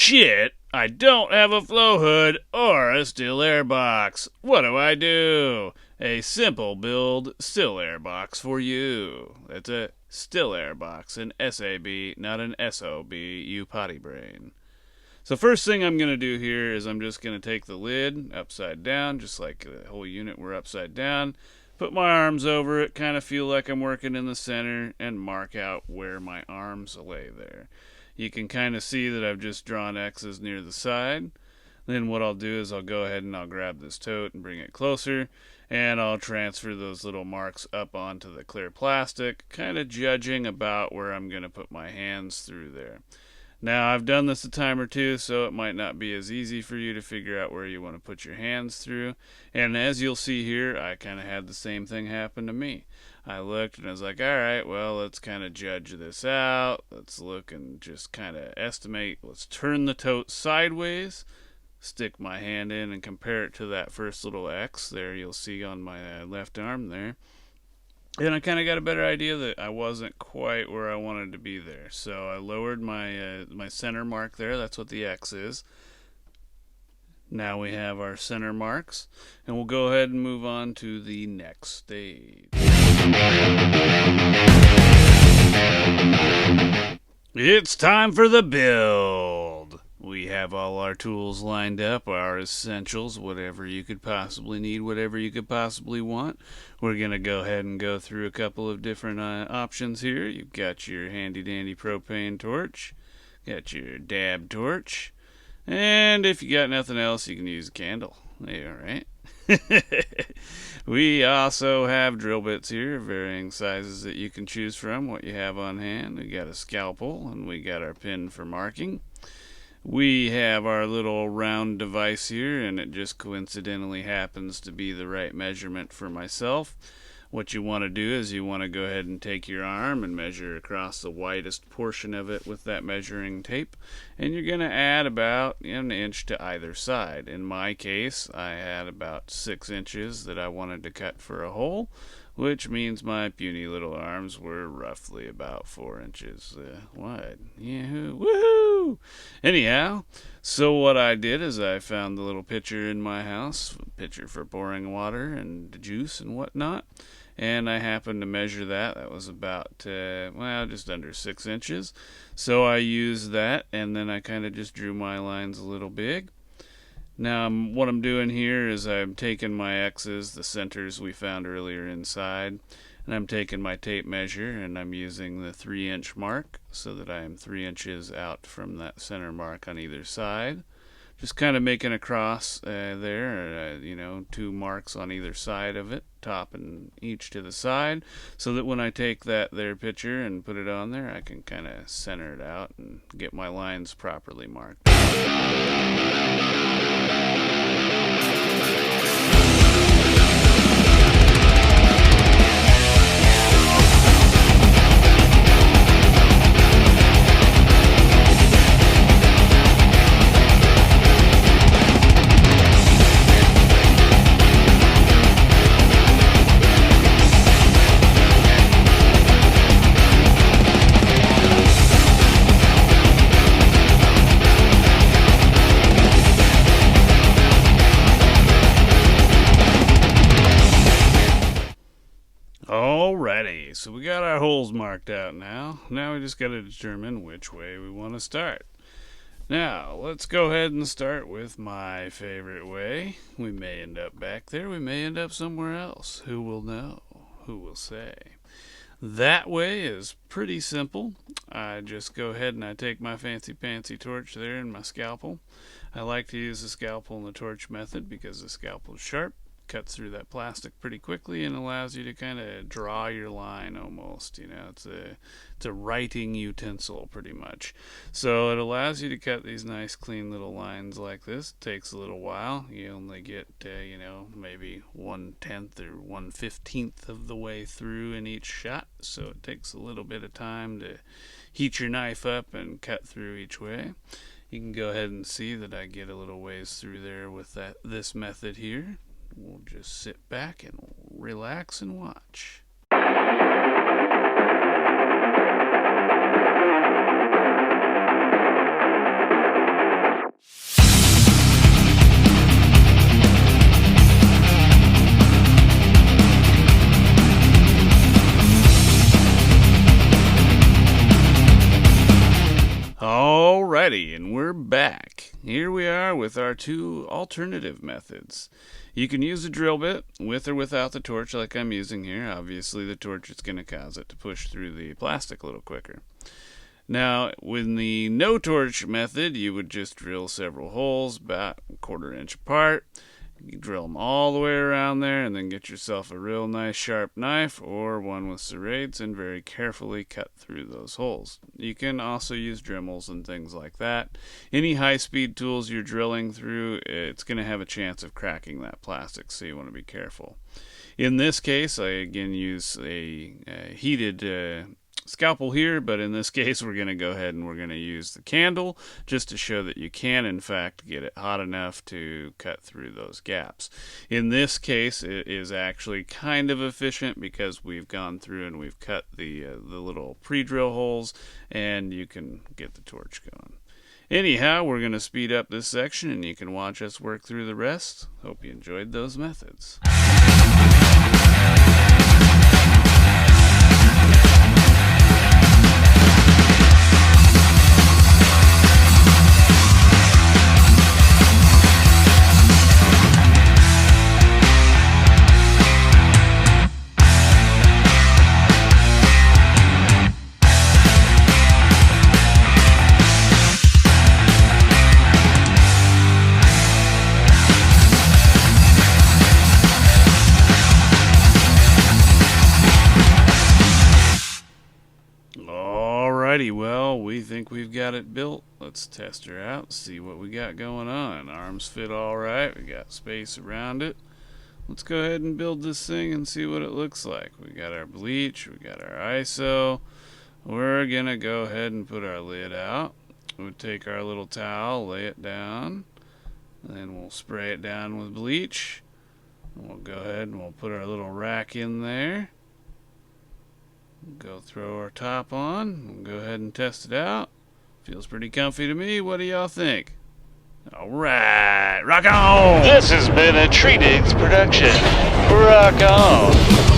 Shit, I don't have a flow hood or a still air box. What do? A simple build still air box for you. That's a still air box, an SAB, not an SOB, you potty brain. So first thing I'm going to do here is I'm just going to take the lid upside down, just like the whole unit were upside down, put my arms over it, kind of feel like I'm working in the center, and mark out where my arms lay there. You can kind of see that I've just drawn X's near the side. Then what I'll do is I'll go ahead and I'll grab this tote and bring it closer, and I'll transfer those little marks up onto the clear plastic, kind of judging about where I'm going to put my hands through there. Now, I've done this a time or two, so it might not be as easy for you to figure out where you want to put your hands through. And as you'll see here, I kind of had the same thing happen to me. I looked and I was like, all right, well, let's kind of judge this out. Let's look and just kind of estimate. Let's turn the tote sideways, stick my hand in and compare it to that first little X there you'll see on my left arm there. And I kind of got a better idea that I wasn't quite where I wanted to be there. So I lowered my my center mark there. That's what the X is. Now we have our center marks, and we'll go ahead and move on to the next stage. It's time for the build. We have all our tools lined up, our essentials, whatever you could possibly need, whatever you could possibly want. We're going to go ahead and go through a couple of different options here. You've got your handy-dandy propane torch, got your dab torch, and if you got nothing else, you can use a candle. Yeah, all right. We also have drill bits here, varying sizes that you can choose from, what you have on hand. We got a scalpel, and we got our pin for marking. We have our little round device here, and it just coincidentally happens to be the right measurement for myself. What you want to do is you want to go ahead and take your arm and measure across the widest portion of it with that measuring tape, and you're going to add about an inch to either side. In my case, I had about 6 inches that I wanted to cut for a hole, which means my puny little arms were roughly about 4 inches wide. Yahoo! Woohoo! Anyhow, so what I did is I found the little pitcher in my house, a pitcher for pouring water and juice and whatnot, and I happened to measure that. That was about, just under 6 inches. So I used that, and then I kind of just drew my lines a little big. Now, what I'm doing here is I'm taking my X's, the centers we found earlier inside, and I'm taking my tape measure, and I'm using the 3-inch mark so that I am 3 inches out from that center mark on either side. Just kind of making a cross there, 2 marks on either side of it, top and each to the side, so that when I take that there picture and put it on there, I can kind of center it out and get my lines properly marked. Alrighty, so we got our holes marked out now. Now we just got to determine which way we want to start. Now, let's go ahead and start with my favorite way. We may end up back there, we may end up somewhere else. Who will know? Who will say? That way is pretty simple. I just go ahead and I take my fancy torch there and my scalpel. I like to use the scalpel and the torch method because the scalpel is sharp, cuts through that plastic pretty quickly, and allows you to kind of draw your line almost. It's a writing utensil pretty much. So it allows you to cut these nice clean little lines like this. It takes a little while. You only get maybe 1/10 or 1/15 of the way through in each shot, so it takes a little bit of time to heat your knife up and cut through each way. You can go ahead and see that I get a little ways through there with this method here. We'll just sit back and relax and watch. we're back. Here we are with our two alternative methods. You can use a drill bit with or without the torch like I'm using here. Obviously the torch is going to cause it to push through the plastic a little quicker. Now, with the no torch method, you would just drill several holes about a 1/4 inch apart. You drill them all the way around there and then get yourself a real nice sharp knife or one with serrates and very carefully cut through those holes. You can also use Dremels and things like that. Any high-speed tools you're drilling through, it's going to have a chance of cracking that plastic, so you want to be careful. In this case, I again use a heated scalpel here, but in this case we're going to go ahead and we're going to use the candle just to show that you can in fact get it hot enough to cut through those gaps. In this case it is actually kind of efficient because we've gone through and we've cut the little pre-drill holes, and you can get the torch going. Anyhow, we're going to speed up this section and you can watch us work through the rest. Hope you enjoyed those methods. Well, we think we've got it built. Let's test her out, see what we got going on. Arms fit all right. We got space around it. Let's go ahead and build this thing and see what it looks like. We got our bleach. We got our ISO. We're going to go ahead and put our lid out. We'll take our little towel, lay it down, and then we'll spray it down with bleach. We'll go ahead and we'll put our little rack in there. Go throw our top on. We'll go ahead and test it out. Feels pretty comfy to me. What do y'all think? Alright, rock on! This has been a Treedigg production. Rock on!